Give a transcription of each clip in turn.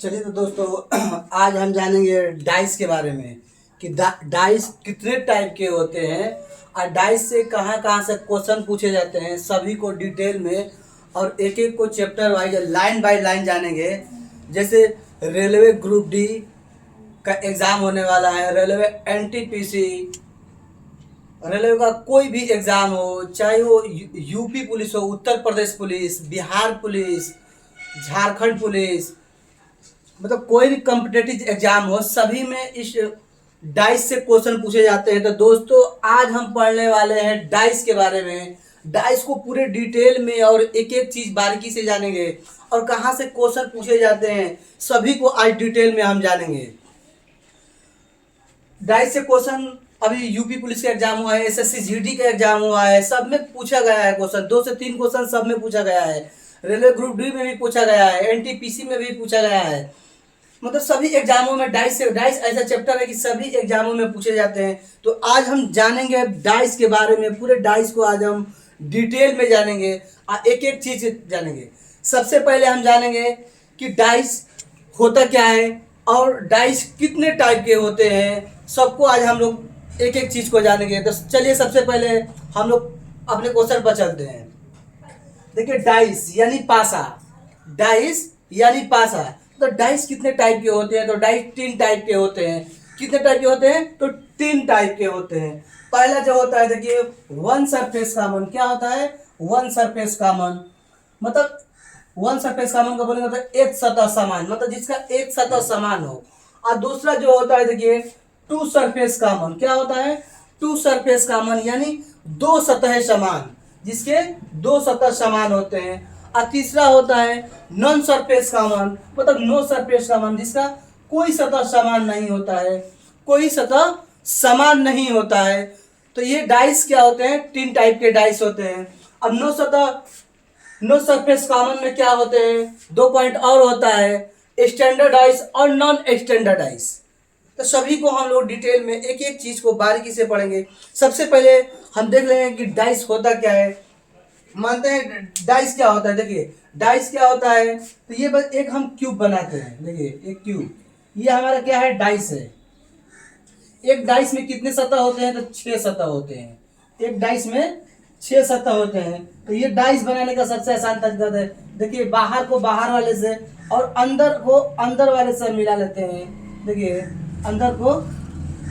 चलिए तो दोस्तों आज हम जानेंगे डाइस के बारे में कि डाइस कितने टाइप के होते हैं और डाइस से कहाँ कहाँ से क्वेश्चन पूछे जाते हैं, सभी को डिटेल में और एक एक को chapter wise line by line जानेंगे। जैसे रेलवे ग्रुप डी का एग्ज़ाम होने वाला है, रेलवे एनटीपीसी, रेलवे का कोई भी एग्ज़ाम हो, चाहे वो यूपी पुलिस हो, Uttar Pradesh police, Bihar police, Jharkhand police, मतलब कोई भी कॉम्पिटेटिव एग्जाम हो, सभी में इस डाइस से क्वेश्चन पूछे जाते हैं। तो दोस्तों आज हम पढ़ने वाले हैं डाइस के बारे में। डाइस को पूरे डिटेल में और एक एक चीज बारीकी से जानेंगे और कहाँ से क्वेश्चन पूछे जाते हैं, सभी को आज डिटेल में हम जानेंगे। डाइस से क्वेश्चन अभी यूपी पुलिस का एग्जाम हुआ है, एसएससी जीडी का एग्जाम हुआ है, सब में पूछा गया है क्वेश्चन। 2 से 3 क्वेश्चन सब में पूछा गया है। रेलवे ग्रुप डी में भी पूछा गया है, एनटीपीसी में भी पूछा गया है। मतलब सभी एग्जामों में डाइस ऐसा चैप्टर है कि सभी एग्जामों में पूछे जाते हैं। तो आज हम जानेंगे डाइस के बारे में, पूरे डाइस को आज हम डिटेल में जानेंगे और एक एक चीज जानेंगे। सबसे पहले हम जानेंगे कि डाइस होता क्या है और डाइस कितने टाइप के होते हैं, सबको आज हम लोग एक एक चीज को जानेंगे। तो चलिए सबसे पहले हम लोग अपने क्वेश्चन पर चलते हैं। देखिए डाइस यानी पासा, डाइस यानी पासा। तो डाइस कितने टाइप के होते हैं? तो डाइस 3 टाइप के होते हैं। कितने टाइप के होते हैं? तो 3 टाइप के होते हैं। पहला जो होता है देखिए वन सरफेस कॉमन। क्या होता है? वन सरफेस कॉमन मतलब वन सरफेस कॉमन का बोलेंगे तो एक सतह समान, मतलब जिसका एक सतह समान हो। और दूसरा जो होता है देखिए टू सरफेस कॉमन। क्या होता है? टू सरफेस कॉमन यानी 2 सतह समान, जिसके 2 सतह समान होते हैं। और तीसरा होता है नॉन सरफेस कॉमन, मतलब नो सरफेस कॉमन, जिसका कोई सतह समान नहीं होता है, कोई सतह समान नहीं होता है। तो ये डाइस क्या होते हैं? 3 टाइप के डाइस होते हैं। अब नो सरफेस कॉमन में क्या होते हैं? 2 पॉइंट और होता है, स्टैंडर्ड डाइस और नॉन स्टैंडर्ड डाइस। तो सभी को हम लोग डिटेल में एक एक चीज को बारीकी से पढ़ेंगे। सबसे पहले हम देख लेंगे कि डाइस होता क्या है। मानते हैं डाइस क्या होता है। देखिए डाइस क्या होता है, तो ये बस एक हम क्यूब बनाते हैं। देखिए एक क्यूब, ये हमारा क्या है? डाइस है। एक डाइस में कितने सतह होते हैं? तो 6 सतह होते हैं। एक डाइस में 6 सतह होते हैं। तो ये डाइस बनाने का सबसे आसान तरीका है। देखिए बाहर को बाहर वाले से और अंदर को अंदर वाले से मिला लेते हैं। देखिए अंदर को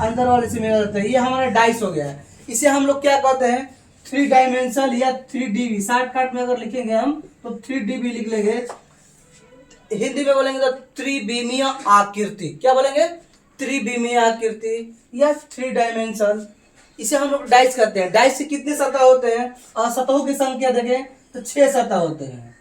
अंदर वाले से मिला लेते हैं, ये हमारा डाइस हो गया है। इसे हम लोग क्या कहते हैं? 3 डायमेंशनल या 3D शॉर्टकट में अगर लिखेंगे हम तो 3D लिख लेंगे। हिंदी में बोलेंगे तो त्रिविमीय आकृति। क्या बोलेंगे? त्रिविमीय आकृति या 3 डायमेंशन, इसे हम लोग डाइस कहते हैं। डाइस से कितने सतह होते हैं? और सतहों की संख्या देखें तो 6 सतह होते हैं।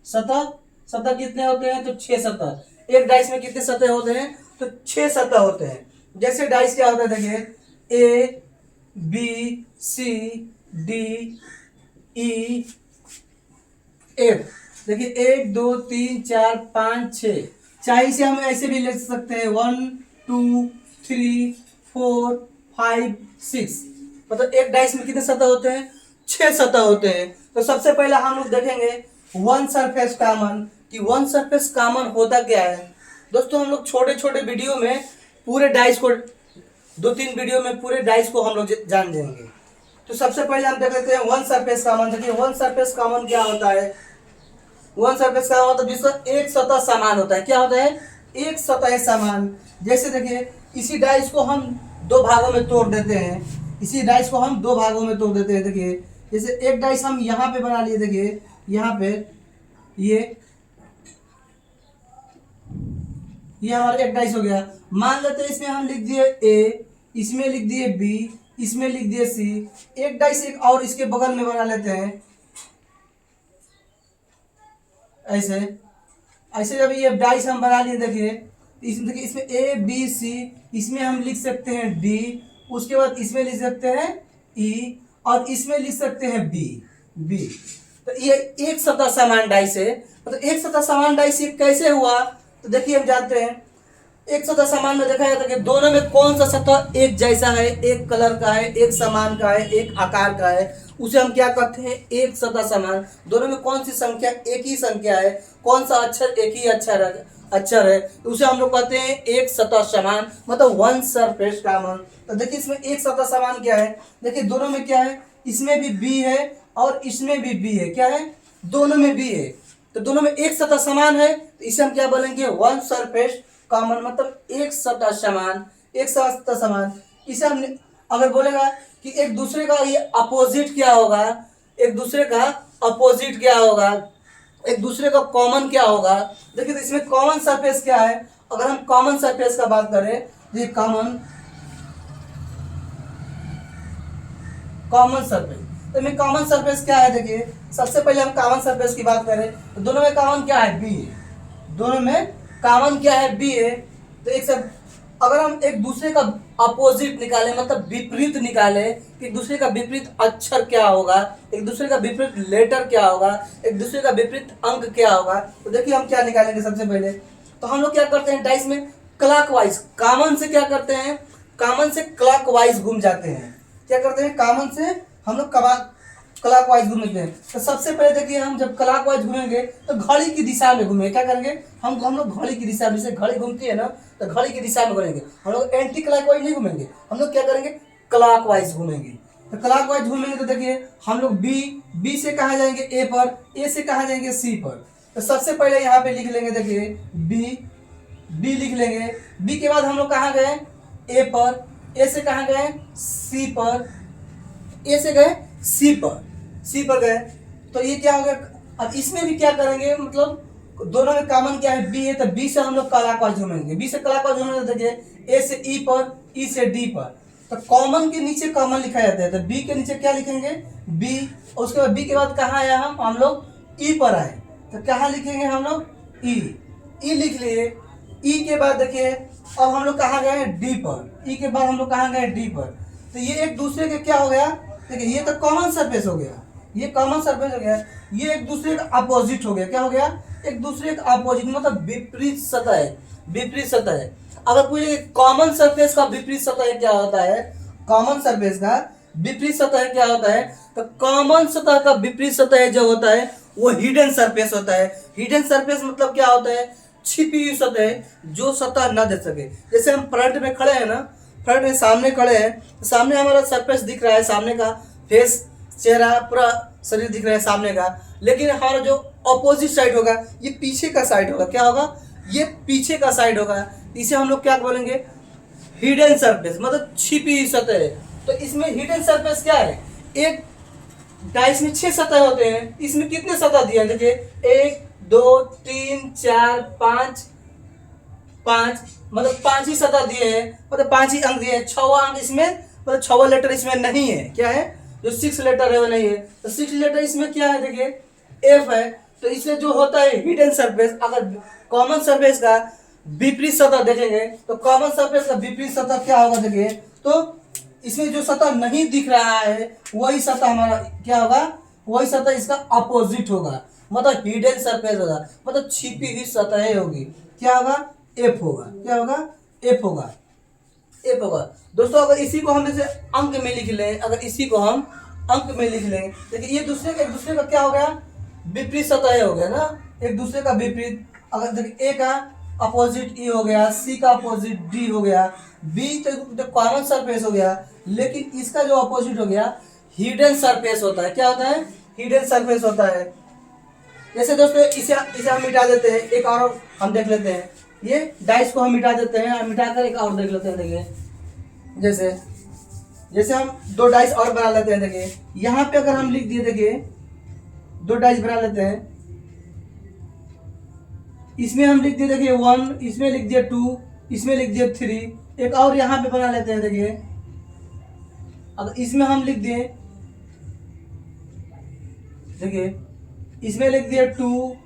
सतह सतह कितने होते हैं? तो 6 सतह। एक डाइस में कितने सतह होते हैं? तो 6 सतह होते हैं। जैसे डाइस क्या होता है देखिए A B C D E F. देखिए 1 2 3 4 5 6, चाहे इसे हम ऐसे भी लिख सकते हैं 1 2 3 4 5 6। मतलब एक डाइस में कितने सतह होते हैं? 6 सतह होते हैं। तो सबसे पहले हम लोग देखेंगे वन सरफेस कॉमन कि वन सरफेस कॉमन होता क्या है। दोस्तों हम लोग छोटे छोटे वीडियो में पूरे डाइस को 2-3 वीडियो में पूरे डाइस को हम लोग जान देंगे। तो सबसे पहले हम देख लेते हैं वन सरफेस कॉमन। देखिए वन सरफेस कॉमन क्या होता है? वन सरफेस कॉमन मतलब जिसका एक सतह समान होता है। क्या होता है? एक सतह समान। जैसे देखिए इसी डाइस को हम 2 भागों में तोड़ देते हैं। इसी डाइस को हम 2 भागों में तोड़ देते हैं। देखिए जैसे एक डाइस हम यहाँ पे बना लिए। देखिए यहाँ पे ये हमारा एक डाइस हो गया। मान लेते हैं इसमें हम लिख दिए ए, इसमें लिख दिए बी, इसमें लिख दिए सी। एक डाइस एक और इसके बगल में बना लेते हैं ऐसे ऐसे। जब ये डाइस हम बना लिए देखिए इसमें, देखिए इसमें ए बी सी, इसमें हम लिख सकते हैं डी, उसके बाद इसमें लिख सकते हैं ई और इसमें लिख सकते हैं बी। तो ये एक सतह समान डाइस है। मतलब एक सतह समान डाइस ये कैसे हुआ? तो देखिए हम जानते हैं एक सतह समान में देखा जाता है कि दोनों में कौन सा सतह एक जैसा है, एक कलर का है, एक समान का है, एक आकार का है। उसे हम क्या कहते हैं, एक सतह समान। दोनों में कौन सी संख्या एक ही संख्या है, कौन सा अक्षर एक ही अक्षर है, उसे हम लोग कहते हैं एक सतह समान, मतलब वन सरफेस कॉमन। तो देखिए इसमें एक सतह समान क्या है, देखिए दोनों में क्या है, इसमें भी बी है और इसमें भी बी है, क्या है, दोनों में बी है, तो दोनों में एक सतह समान है, तो इसे हम क्या बोलेंगे, वन सरफेस कॉमन, मतलब एक सतह समान, एक सतह समान। इसे हम अगर बोलेगा कि एक दूसरे का ये अपोजिट क्या होगा, एक दूसरे का अपोजिट क्या होगा, एक दूसरे का कॉमन क्या होगा, देखिए तो इसमें कॉमन सरफेस क्या है, अगर हम कॉमन सरफेस का बात करें, ये कॉमन सरफेस, तो में कॉमन सरफेस क्या है, देखिए सबसे पहले हम कॉमन सरफेस की बात करें तो दोनों में कॉमन क्या है, बी है, दोनों में कॉमन क्या है, बी है। तो एक सब अगर हम एक दूसरे का अपोजिट निकालें, मतलब विपरीत निकालें, एक दूसरे का विपरीत अक्षर क्या होगा, एक दूसरे का विपरीत लेटर क्या होगा, एक दूसरे का विपरीत अंक क्या होगा, तो देखिए हम क्या निकालेंगे, सबसे पहले तो हम लोग क्या करते हैं डाइस में क्लॉकवाइज, कॉमन से क्या करते हैं, कॉमन से क्लॉकवाइज घूम जाते हैं, क्या करते हैं, कॉमन से हम लोग क्लॉकवाइज घूमते हैं। तो सबसे पहले देखिए हम जब क्लॉकवाइज घूमेंगे तो घड़ी की दिशा में घूमेंगे, क्या करेंगे, हम लोग घड़ी की दिशा में, जैसे घड़ी घूमती है ना, तो घड़ी की दिशा में घूमेंगे, हम लोग एंटी क्लॉकवाइज नहीं घूमेंगे, हम लोग क्या करेंगे, क्लॉकवाइज घूमेंगे। तो क्लॉकवाइज घूमेंगे तो देखिए हम लोग बी से कहाँ जाएंगे, ए पर, ए से कहाँ जाएंगे, सी पर। तो सबसे पहले यहाँ पे लिख लेंगे, देखिए बी लिख लेंगे, बी के बाद हम लोग कहाँ गए, ए पर, ए से कहाँ गए, सी पर, ए से गए सी पर गए, तो ये क्या हो गया। अब इसमें भी क्या करेंगे, मतलब दोनों में कॉमन क्या है, बी है, तो बी से हम लोग क्लॉकवाइज घूमेंगे, बी से क्लॉकवाइज घूमेंगे, तो देखिए ए से ई पर, ई से डी पर, तो कॉमन के नीचे कॉमन लिखा जाता है, तो बी के नीचे क्या लिखेंगे, बी, उसके बाद बी के बाद कहाँ आया, हम लोग ई पर आए, तो कहाँ लिखेंगे हम लोग, ई लिख लिए। ई के बाद देखिए अब हम लोग कहाँ गए, डी पर, ई के बाद हम लोग कहाँ गए, डी पर। तो ये एक दूसरे के क्या हो गया, देखिए ये तो कॉमन सरफेस हो गया, ये कॉमन सरफेस हो गया, ये एक दूसरे का अपोजिट हो गया, क्या हो गया, एक दूसरे का अपोजिट, मतलब विपरीत सतह है, विपरीत सतह है। अगर पूछे कॉमन सरफेस का विपरीत सतह क्या होता है, कॉमन सरफेस का विपरीत सतह क्या होता है, तो कॉमन सतह का विपरीत सतह जो होता है वो हिडन सरफेस होता है। हिडन सरफेस मतलब क्या होता है, छिपी हुई सतह, जो सतह न दे सके। जैसे हम फ्रंट में खड़े हैं ना, फ्रंट में सामने खड़े हैं, सामने हमारा सरफेस दिख रहा है, सामने का फेस, चेहरा, पूरा शरीर दिख रहा है सामने का, लेकिन हमारा जो अपोजिट साइड होगा ये पीछे का साइड होगा, क्या होगा, ये पीछे का साइड होगा, इसे हम लोग क्या बोलेंगे, हिडन सरफेस, मतलब छिपी हुई सतह है। तो इसमें हिडन सरफेस क्या है, एक डाइस में 6 सतह होते हैं, इसमें कितने सतह दिए हैं, देखिए 1 2 3 4 5, मतलब 5 ही सतह दिए हैं, मतलब 5 ही अंक दिए हैं, 6वां अंक इसमें, मतलब 6वां लेटर इसमें नहीं है, क्या है, जो 6 लेटर है वो नहीं है, तो 6 लेटर इसमें क्या है, देखिए एफ है। तो इसमें जो होता है हिडन सरफेस, अगर कॉमन सरफेस का विपरीत सतह देखेंगे तो कॉमन सरफेस का विपरीत सतह क्या होगा, देखिए तो इसमें जो सतह नहीं दिख रहा है वही सतह हमारा क्या होगा, वही सतह इसका अपोजिट होगा, मतलब हिडन सरफेस होगा, मतलब छिपी हुई सतह होगी, क्या होगा, एफ होगा, क्या होगा, एफ होगा, एफ होगा। दोस्तों अगर इसी को हम जैसे अंक में लिख लें, अगर इसी को हम अंक में लिख लें, देखिए ये एक दूसरे का क्या हो गया, विपरीत सतह हो गया ना, एक दूसरे का विपरीत। अगर देखिए ए का अपोजिट ई हो गया, सी का अपोजिट डी हो गया, बी तो कॉमन सरफेस हो गया, लेकिन इसका जो अपोजिट हो गया हिडन सरफेस होता है, क्या होता है, हिडन सरफेस होता है। जैसे दोस्तों इसे हम मिटा देते हैं, एक और हम देख लेते हैं, ये डाइस को हम मिटा देते हैं, मिटाकर एक और देख लेते हैं, देखिए जैसे हम 2 डाइस और बना लेते हैं, देखिए यहाँ पे अगर हम लिख दिए, देखिए 2 डाइस बना लेते हैं, इसमें हम लिख दिए देखिए 1, इसमें लिख दिए 2, इसमें लिख दिए 3, एक और यहाँ पे बना लेते हैं, देखिए अगर इसमें हम लिख दिए, देखिए इसमें लिख दिए 2,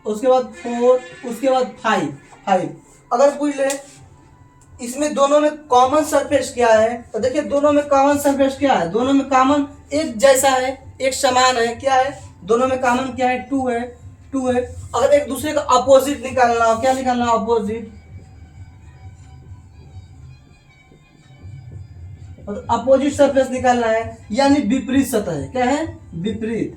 उसके बाद 4, उसके बाद 5। अगर पूछ ले इसमें दोनों में कॉमन सरफेस क्या है, तो देखिए दोनों में कॉमन सरफेस क्या है, दोनों में कॉमन एक जैसा है, एक समान है, क्या है, दोनों में कॉमन क्या है, 2 है, 2 है। अगर एक दूसरे का अपोजिट निकालना हो, क्या निकालना हो, अपोजिट, और अपोजिट सरफेस निकालना है, यानी विपरीत सतह। क्या है? विपरीत,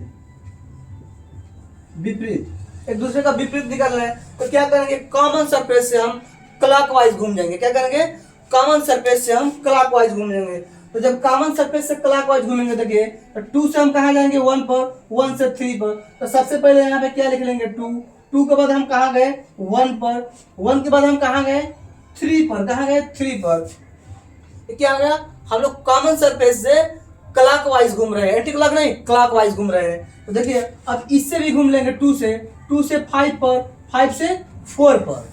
विपरीत, एक दूसरे का विपरीत निकालना है। तो क्या करेंगे? कॉमन सरफेस से हम क्लॉकवाइज घूम जाएंगे। क्या करेंगे? कॉमन सरफेस से हम क्लॉकवाइज घूम जाएंगे। तो जब कॉमन सरफेस से क्लॉकवाइज घूमेंगे, देखिए तो 2 से हम कहाँ जाएंगे? 1 पर, 1 से 3 पर। तो सबसे पहले यहाँ पे क्या लिख लेंगे? 2, 2 के बाद हम कहाँ गए? 1 पर, 1 के बाद हम कहाँ गए? 3 पर। कहाँ गए? 3 पर। क्या हो गया? हम लोग कॉमन सरफेस से क्लॉकवाइज घूम रहे हैं, एंटी क्लॉक नहीं, क्लॉकवाइज घूम रहे हैं। तो देखिए अब इससे भी घूम लेंगे 2 से, 2 से 5 पर, 5 से 4 पर,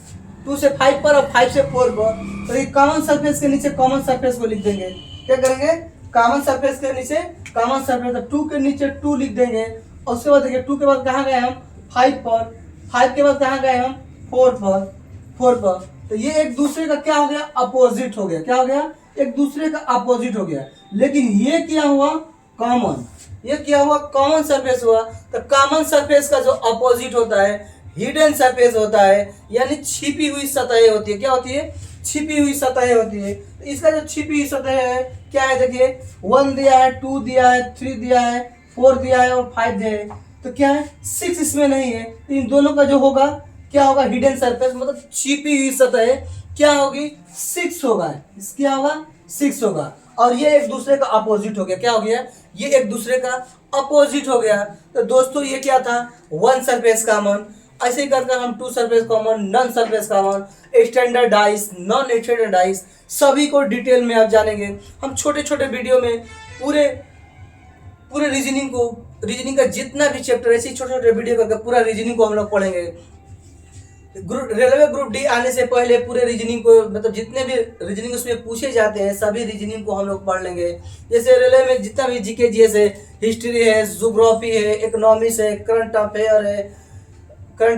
2 से 5 पर और 5 से 4 पर। तो ये कॉमन सरफेस के नीचे कॉमन सरफेस को लिख देंगे। क्या करेंगे? कॉमन सरफेस के नीचे कॉमन सरफेस, 2 के नीचे 2 लिख देंगे। और उसके बाद देखिए 2 के बाद कहाँ गए हम? 5 पर, 5 के बाद कहाँ गए हम? 4 पर, 4 पर। तो ये एक दूसरे का क्या हो गया? अपोजिट हो गया। क्या हो गया? एक दूसरे का अपोजिट हो गया। लेकिन ये क्या हुआ? कॉमन। ये क्या हुआ? कॉमन सरफेस हुआ। तो कॉमन सरफेस का जो अपोजिट होता है हिडन सरफेस होता है, यानी छिपी हुई सतहें होती है। क्या होती है? छिपी हुई सतहें होती है। तो इसका जो छिपी हुई सतह है क्या है? देखिए 1 दिया है, 2 दिया है, 3 दिया है, 4 दिया है और 5 दिया है। तो क्या है? 6 इसमें नहीं है। तो इन दोनों का जो होगा क्या होगा? हिडन सरफेस, मतलब छिपी हुई सतह क्या होगी? 6 होगा। क्या होगा? 6 होगा। और ये एक दूसरे का अपोजिट हो गया। क्या हो गया? ये एक दूसरे का अपोजिट हो गया। तो दोस्तों ये क्या था? 1 सरफेस कॉमन। ऐसे ही करके हम 2 surface common, non surface common, standardize, non standardize, सभी को डिटेल में आप जानेंगे। हम छोटे छोटे वीडियो में पूरे पूरे रीजनिंग का जितना भी चैप्टर, ऐसे छोटे छोटे वीडियो करके पूरा रीजनिंग को हम लोग पढ़ेंगे। रेलवे ग्रुप डी आने से पहले पूरे रीजनिंग को, मतलब जितने भी रीजनिंग उसमें पूछे जाते हैं सभी रीजनिंग को हम लोग पढ़ लेंगे। जैसे रेलवे में जितना भी जीके जीएस है, हिस्ट्री है, ज्योग्राफी है, इकोनॉमिक्स है, करंट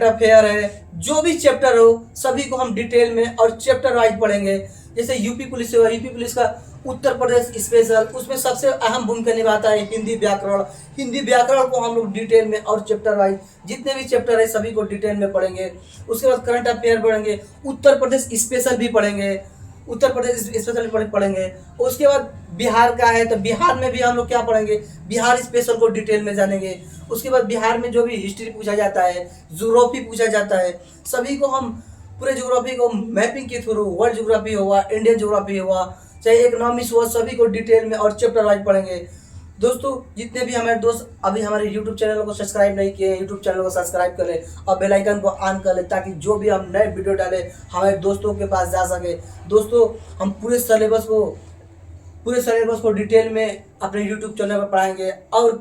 अफेयर है, जो भी चैप्टर हो सभी को हम डिटेल में और चैप्टर वाइज पढ़ेंगे। जैसे यूपी पुलिस है, यूपी पुलिस का उत्तर प्रदेश स्पेशल, उसमें सबसे अहम भूमिका निभाता है हिंदी व्याकरण। हिंदी व्याकरण को हम लोग डिटेल में और चैप्टर वाइज जितने भी चैप्टर है सभी को डिटेल में पढ़ेंगे। उसके बाद करंट अफेयर पढ़ेंगे, उत्तर प्रदेश स्पेशल भी पढ़ेंगे, उत्तर प्रदेश स्पेशल पढ़ेंगे। उसके बाद बिहार का है तो बिहार में भी हम लोग क्या पढ़ेंगे? बिहार स्पेशल को डिटेल में जानेंगे। उसके बाद बिहार में जो भी हिस्ट्री पूछा जाता है, ज्योग्राफी पूछा जाता है, सभी को हम पूरे ज्योग्राफी को मैपिंग के थ्रू, वर्ल्ड ज्योग्राफी हुआ, इंडियन ज्योग्राफी हुआ, चाहे इकोनॉमिक्स हुआ, सभी को डिटेल में और चैप्टर वाइज पढ़ेंगे। दोस्तों जितने भी हमारे दोस्त अभी हमारे यूट्यूब चैनल को सब्सक्राइब नहीं किए, यूट्यूब चैनल को सब्सक्राइब कर ले और बेल आइकन को ऑन कर ले, ताकि जो भी हम नए वीडियो डालें हमारे दोस्तों के पास जा सके। दोस्तों हम पूरे सिलेबस को डिटेल में अपने यूट्यूब चैनल पर पढ़ाएंगे और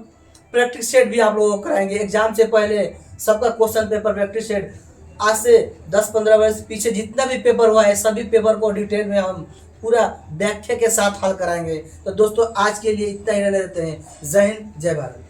प्रैक्टिस सेट भी आप लोगों को कराएंगे। एग्जाम से पहले सबका क्वेश्चन पेपर प्रैक्टिस सेट, आज से 10-15 वर्ष पीछे जितना भी पेपर हुआ है सभी पेपर को डिटेल में हम पूरा व्याख्या के साथ हल कराएंगे। तो दोस्तों आज के लिए इतना ही रहने देते हैं। जय हिंद, जय भारत।